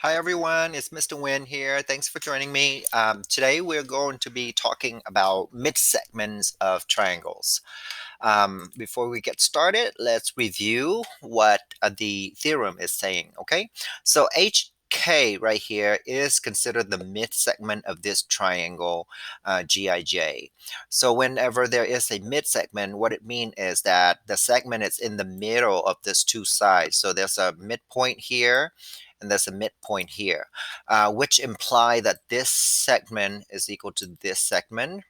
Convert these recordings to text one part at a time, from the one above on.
Hi everyone, it's Mr. Win here. Thanks for joining me. Today we're going to be talking about mid-segments of triangles. Before we get started, let's review what the theorem is saying, okay? So HK right here is considered the mid-segment of this triangle GIJ. So whenever there is a mid-segment, what it means is that the segment is in the middle of these two sides. So there's a midpoint here and there's a midpoint here, which imply that this segment is equal to this segment,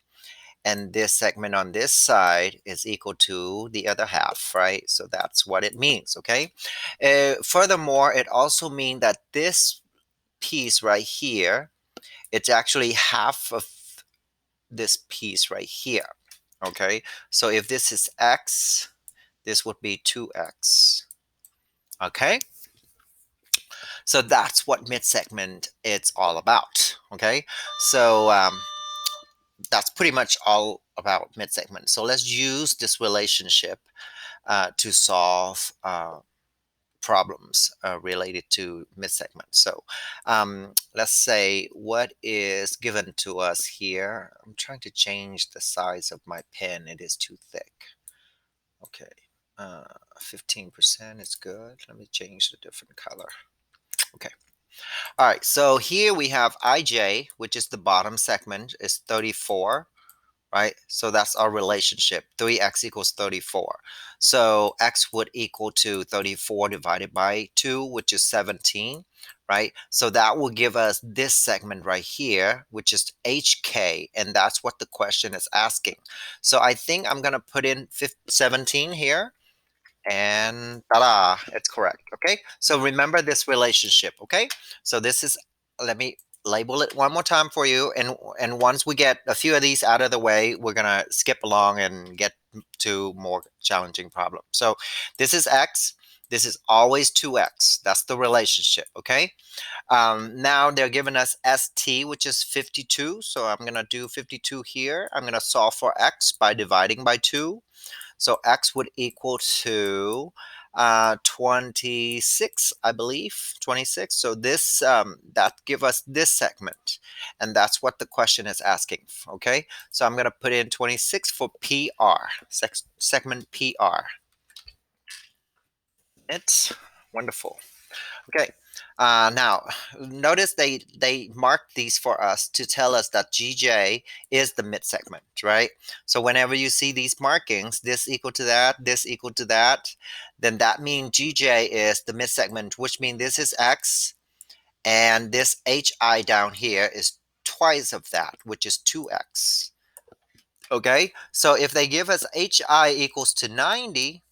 and this segment on this side is equal to the other half, right? So that's what it means, okay? Furthermore, it also means that this piece right here, it's actually half of this piece right here, okay? So if this is x, this would be 2x, okay? So that's what mid-segment is all about, okay? So that's pretty much all about mid-segment. So let's use this relationship to solve problems related to mid-segment. So let's say what is given to us here. I'm trying to change the size of my pen. It is too thick. Okay, 15% is good. Let me change the different color. Okay. All right, so here we have IJ, which is the bottom segment, is 34, right? So that's our relationship. 3x equals 34. So x would equal to 34 divided by 2, which is 17, right? So that will give us this segment right here, which is HK, and that's what the question is asking. So I think I'm going to put in 17 here, and ta-da, it's correct. Okay, so remember this relationship. Okay, so this is, let me label it one more time for you, and once we get a few of these out of the way, we're gonna skip along and get to more challenging problems. So this is x, this is always 2x. That's the relationship. Okay, now they're giving us st, which is 52, so I'm gonna do 52 here. I'm gonna solve for x by dividing by 2. So x would equal to 26, I believe, 26. So this that give us this segment, and that's what the question is asking. Okay, so I'm going to put in 26 for PR, segment PR. It's wonderful. Okay. Now, notice they mark these for us to tell us that GJ is the mid segment, right? So whenever you see these markings, this equal to that, this equal to that, then that means GJ is the mid segment, which means this is X, and this HI down here is twice of that, which is 2X. Okay, so if they give us HI equals to 90,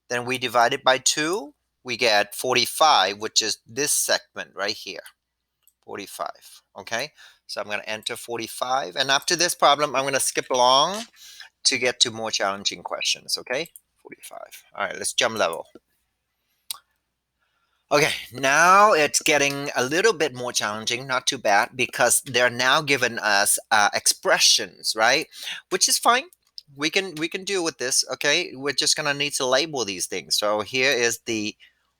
then we divide it by 2, we get 45, which is this segment right here, 45. Okay, so I'm going to enter 45. And after this problem, I'm going to skip along to get to more challenging questions. Okay, 45. All right, let's jump level. Okay, now it's getting a little bit more challenging, not too bad, because they're now giving us expressions, right? Which is fine. We can deal with this. Okay, we're just gonna need to label these things. So here is the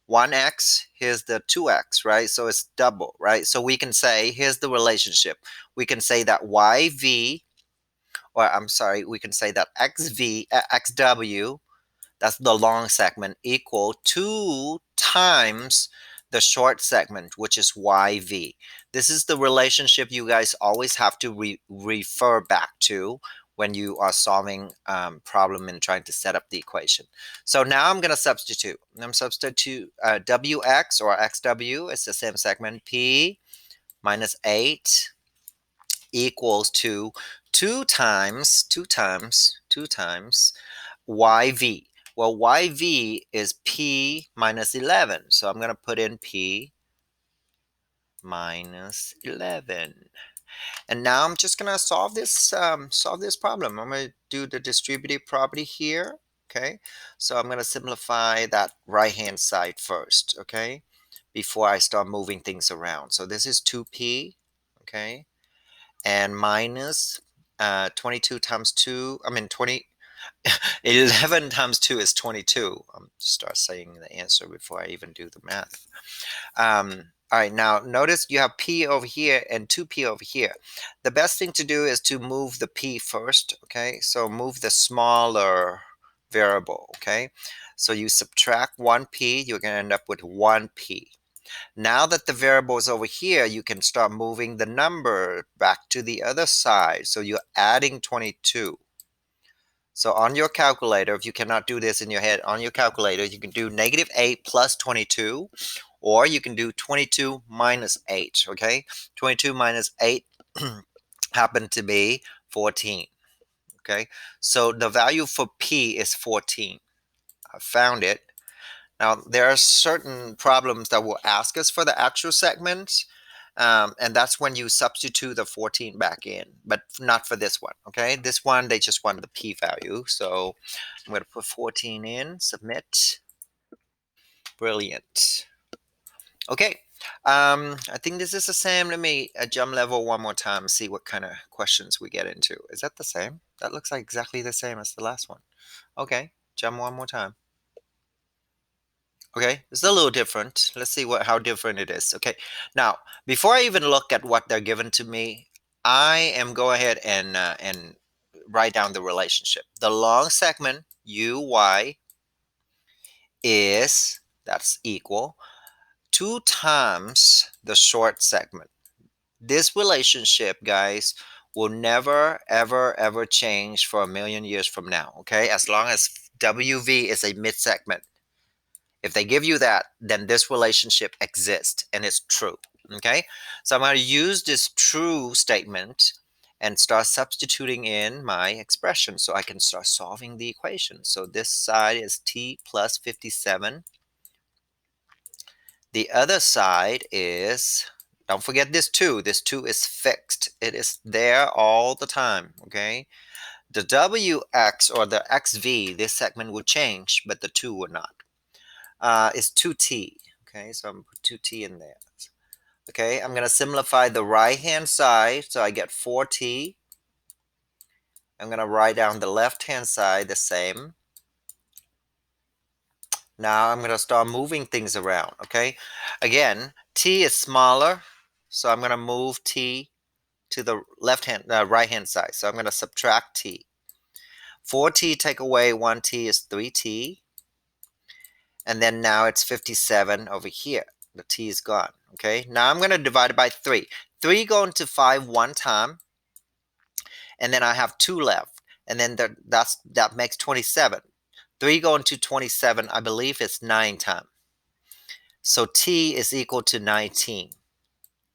1x, here's the 2x, right? So it's double, right? So we can say, here's the relationship. We can say that yv, or I'm sorry, we can say that xw, that's the long segment, equal 2 times the short segment, which is YV. This is the relationship you guys always have to refer back to when you are solving problem and trying to set up the equation. So now I'm going to substitute. I'm substitute WX or XW. It's the same segment. P minus 8 equals to 2 times YV. Well, YV is P minus 11. So I'm going to put in P minus 11. And now I'm just going to solve this problem. I'm going to do the distributive property here. Okay. So I'm going to simplify that right-hand side first. Okay. Before I start moving things around. So this is 2P. Okay. And minus 22 times 2. I mean, 11 times 2 is 22. Start saying the answer before I even do the math. All right, now notice you have P over here and 2P over here. The best thing to do is to move the P first, okay? So move the smaller variable, okay? So you subtract 1P, you're going to end up with 1P. Now that the variable is over here, you can start moving the number back to the other side. So you're adding 22. So on your calculator, if you cannot do this in your head, on your calculator, you can do -8 plus 22, or you can do 22 minus 8, okay? 22 minus 8 happen to be 14, okay? So the value for P is 14. I found it. Now, there are certain problems that will ask us for the actual segment, and that's when you substitute the 14 back in, but not for this one, okay? This one, they just wanted the p-value, so I'm going to put 14 in, submit. Brilliant. Okay, I think this is the same. Let me jump level one more time, see what kind of questions we get into. Is that the same? That looks like exactly the same as the last one. Okay, jump one more time. Okay, it's a little different. Let's see how different it is. Okay, now before I even look at what they're given to me, I am go ahead and write down the relationship. The long segment UY is that's equal 2 times the short segment. This relationship, guys, will never ever ever change for a million years from now. Okay, as long as WV is a mid segment. If they give you that, then this relationship exists and it's true. Okay, so I'm going to use this true statement and start substituting in my expression so I can start solving the equation. So this side is t plus 57. The other side is, don't forget this 2. This 2 is fixed. It is there all the time. Okay, the wx or the xv, this segment will change, but the 2 will not. Is 2t. Okay, so I'm going to put 2t in there. Okay, I'm going to simplify the right-hand side, so I get 4t. I'm going to write down the left-hand side the same. Now I'm going to start moving things around, okay? Again, t is smaller, so I'm going to move t to the right-hand side. So I'm going to subtract t. 4t take away 1t is 3t. And then now it's 57 over here. The t is gone. Okay, now I'm going to divide it by 3. 3 going to 5 one time, and then I have 2 left, and then that makes 27. 3 going to 27, I believe it's 9 times. So t is equal to 19.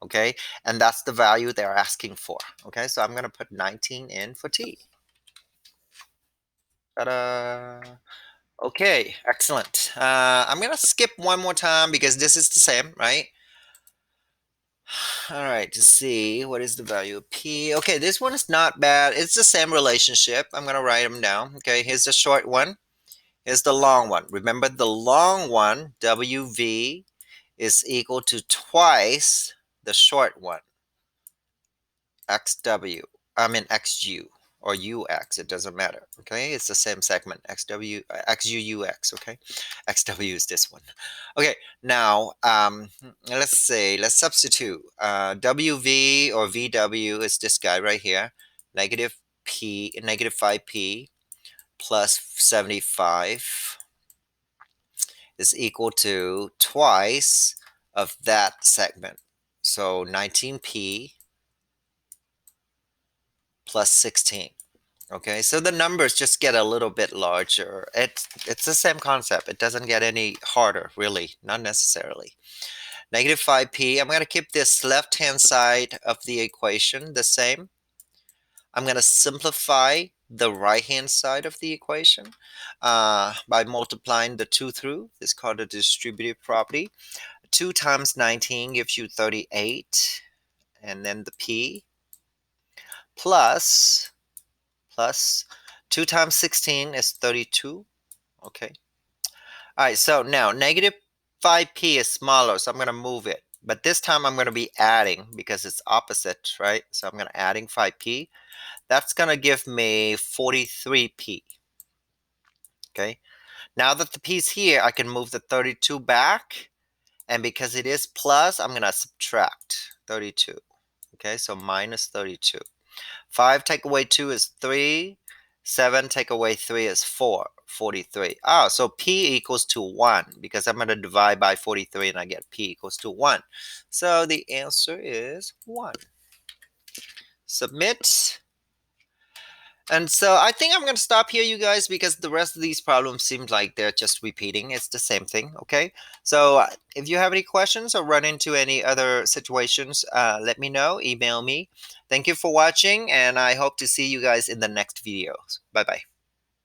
Okay, and that's the value they're asking for. Okay, so I'm going to put 19 in for t. Ta-da! Okay, excellent. I'm going to skip one more time because this is the same, right? All right, to see what is the value of P. Okay, this one is not bad. It's the same relationship. I'm going to write them down. Okay, here's the short one. Here's the long one. Remember the long one, WV, is equal to twice the short one, XW. I mean XU or UX. It doesn't matter. Okay, it's the same segment. XW, XUUX. Okay, XW is this one. Okay, now let's say let's substitute. WV or VW is this guy right here. Negative 5P plus 75 is equal to twice of that segment. So 19P plus 16. Okay, so the numbers just get a little bit larger. It's the same concept. It doesn't get any harder, really, not necessarily. Negative 5p. I'm going to keep this left-hand side of the equation the same. I'm going to simplify the right-hand side of the equation by multiplying the 2 through. This is called a distributive property. 2 times 19 gives you 38, and then the p plus 2 times 16 is 32. Okay. All right, so now negative 5p is smaller, so I'm going to move it. But this time I'm going to be adding because it's opposite, right? So I'm going to adding 5p. That's going to give me 43p. Okay. Now that the p's here, I can move the 32 back, And because it is plus, I'm going to subtract 32. Okay, so minus 32. 5 take away 2 is 3. 7 take away 3 is 4. 43. Ah, so P equals to 1 because I'm going to divide by 43 and I get P equals to 1. So the answer is 1. Submit. And so I think I'm going to stop here, you guys, because the rest of these problems seem like they're just repeating. It's the same thing, okay? So if you have any questions or run into any other situations, let me know. Email me. Thank you for watching, and I hope to see you guys in the next videos. Bye-bye.